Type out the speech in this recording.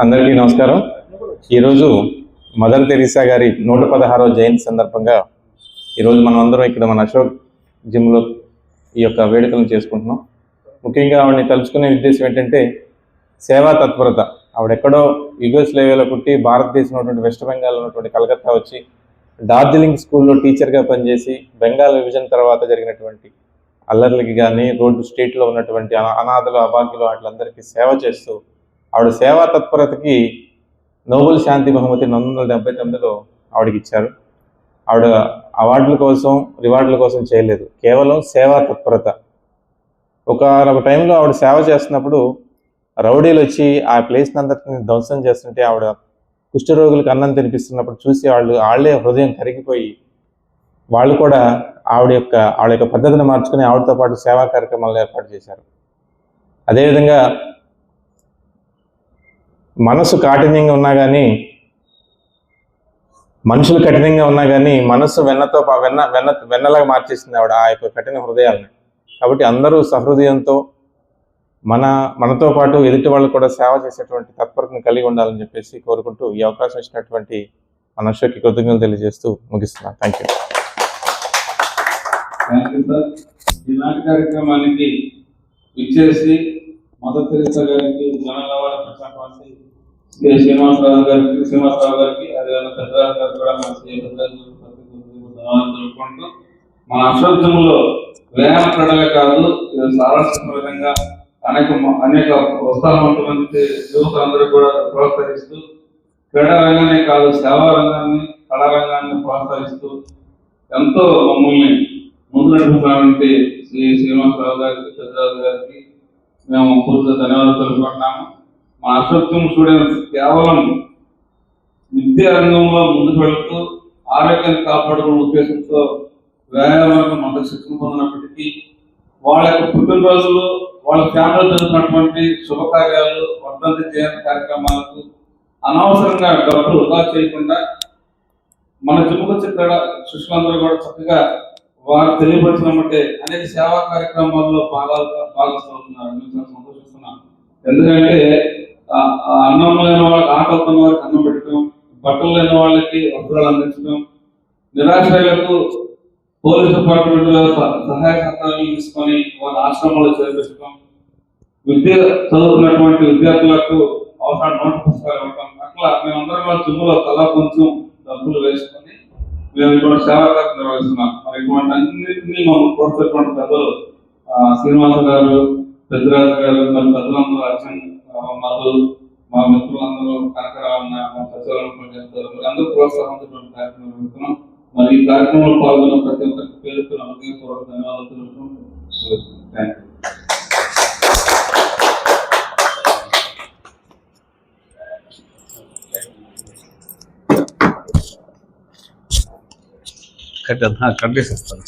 అందరికీ నమస్కారం. ఈరోజు మదర్ తెరీసా గారి 116వ జయంతి సందర్భంగా ఈరోజు మనం అందరం ఇక్కడ మన అశోక్ జిమ్లో ఈ యొక్క వేడుకలను చేసుకుంటున్నాం. ముఖ్యంగా ఆవిడని తలుచుకునే ఉద్దేశం ఏంటంటే సేవా తత్పరత. ఆవిడెక్కడో యుగోస్లేవియాలో పుట్టి భారతదేశంలో ఉన్నటువంటి వెస్ట్ బెంగాల్ ఉన్నటువంటి కలకత్తా వచ్చి డార్జిలింగ్ స్కూల్లో టీచర్గా పనిచేసి బెంగాల్ విభజన తర్వాత జరిగినటువంటి అల్లర్లకి కానీ రోడ్డు స్ట్రీట్లో ఉన్నటువంటి అనాథలు అభాగ్యులు వాటిలందరికీ సేవ చేస్తూ ఆవిడ సేవా తత్పరతకి నోబెల్ శాంతి బహుమతి 1979లో ఆవిడకి ఇచ్చారు. ఆవిడ అవార్డుల కోసం రివార్డుల కోసం చేయలేదు, కేవలం సేవా తత్పరత. ఒక టైంలో ఆవిడ సేవ చేస్తున్నప్పుడు రౌడీలు వచ్చి ఆ ప్లేస్ని అందరినీ ధ్వంసం చేస్తుంటే ఆవిడ కుష్ఠరోగులకు అన్నం తినిపిస్తున్నప్పుడు చూసి వాళ్ళే హృదయం కరిగిపోయి వాళ్ళు కూడా ఆవిడ యొక్క పద్ధతిని మార్చుకుని ఆవిడతో పాటు సేవా కార్యక్రమాలను ఏర్పాటు చేశారు. అదేవిధంగా మనసు కాఠిన్యంగా ఉన్నా కానీ, మనుషులు కఠినంగా ఉన్నా కానీ మనసు వెన్నలాగా మార్చేసింది ఆవిడ ఆ యొక్క కఠిన హృదయాలను. కాబట్టి అందరూ సహృదయంతో మనతో పాటు ఎదుటి వాళ్ళు కూడా సేవ చేసేటువంటి తత్పరతను కలిగి ఉండాలని చెప్పేసి కోరుకుంటూ ఈ అవకాశం ఇచ్చినటువంటి మన అశోక్కి కృతజ్ఞతలు తెలియజేస్తూ ముగిస్తున్నాను. Thank you sir. ఈనాటి కార్యక్రమానికి ఇచ్చేసి మదర్ తెరీసా గారికి జనరల్ అవార్డు ప్రచారానికి శ్రీనివాసరావు గారికి అదేవిధంగా పెద్దరాజు గారికి కూడా మన జరుపుకుంటూ మన అశోక్యంలో వ్యాయామ క్రీడలే కాదు, సారస్వత విధంగా అనేక ఉత్సాహవంతమంది యువకులందరూ కూడా ప్రోత్సహిస్తూ క్రీడా రంగానే కాదు సేవా రంగాన్ని కళారంగాన్ని ప్రోత్సహిస్తూ ఎంతో మమ్మల్ని ముందు నడుపుతున్నటువంటి శ్రీనివాసరావు గారికి పెద్దరాజు గారికి మేము పూర్తిగా ధన్యవాదాలు తెలుపుకుంటున్నాము. మా అశోక్యం స్టూడెంట్స్ కేవలం విద్యా రంగంలో ముందుకు వెళుతూ ఆరోగ్యాన్ని కాపాడుకునే ఉద్దేశంతో వ్యాయామానికి మొదటి శిక్షణ పొందినప్పటికీ వాళ్ళ యొక్క పుట్టినరోజులు వాళ్ళ ఫ్యామిలీ జరుగుతున్నటువంటి శుభకార్యాలు వర్ధంతి జయంతి కార్యక్రమాలకు అనవసరంగా డబ్బులు వృధా చేయకుండా మన జిమ్ముకు క్రీడా శిష్యులందరూ కూడా చక్కగా వారు తెలియపరిచినట్టే అనేక సేవా కార్యక్రమాల్లో భాగస్వాముతున్నారు. మేము చాలా సంతోషిస్తున్నాం. ఎందుకంటే అన్నం లేని వాళ్ళకి ఆకలితున్న వారికి అన్నం పెట్టడం, బట్టలు లేని వాళ్ళకి వస్త్రాలు అందించడం, నిరాశ్రయులకు పోలీసు డిపార్ట్మెంట్ సహాయ సహకారాలు తీసుకొని వారి ఆశ్రమాల్లో చేర్పించడం, విద్య చదువుతున్నటువంటి విద్యార్థులకు అవసరం నోటు పుస్తకాలు ఇవ్వడం, అట్లా మేమందరం వాళ్ళ జిమ్ములో తలా కొంచెం డబ్బులు వేసుకొని మేము ఇటువంటి సేవా కార్యక్రమం నిర్వహిస్తున్నాం. మరి ఇటువంటి అన్నింటినీ మనం ప్రోత్సహించినటువంటి పెద్దలు శ్రీనివాస గారు, పెద్దరాజు గారు, మరి పెద్దలందరూ అర్జున్ మధు, మా మిత్రులందరూ కనకరావు, మా సచివాలయం పనిచేస్తారు, మరి అందరూ ప్రోత్సాహంతో కార్యక్రమం నిర్వహిస్తున్నాం. మరి ఈ కార్యక్రమంలో పాల్గొన్న ప్రతి ఒక్కరికి పేరుకు హృదయపూర్వక ధన్యవాదాలు తెలుపుకుంటున్నాం. కట్ చేసేస్తాను.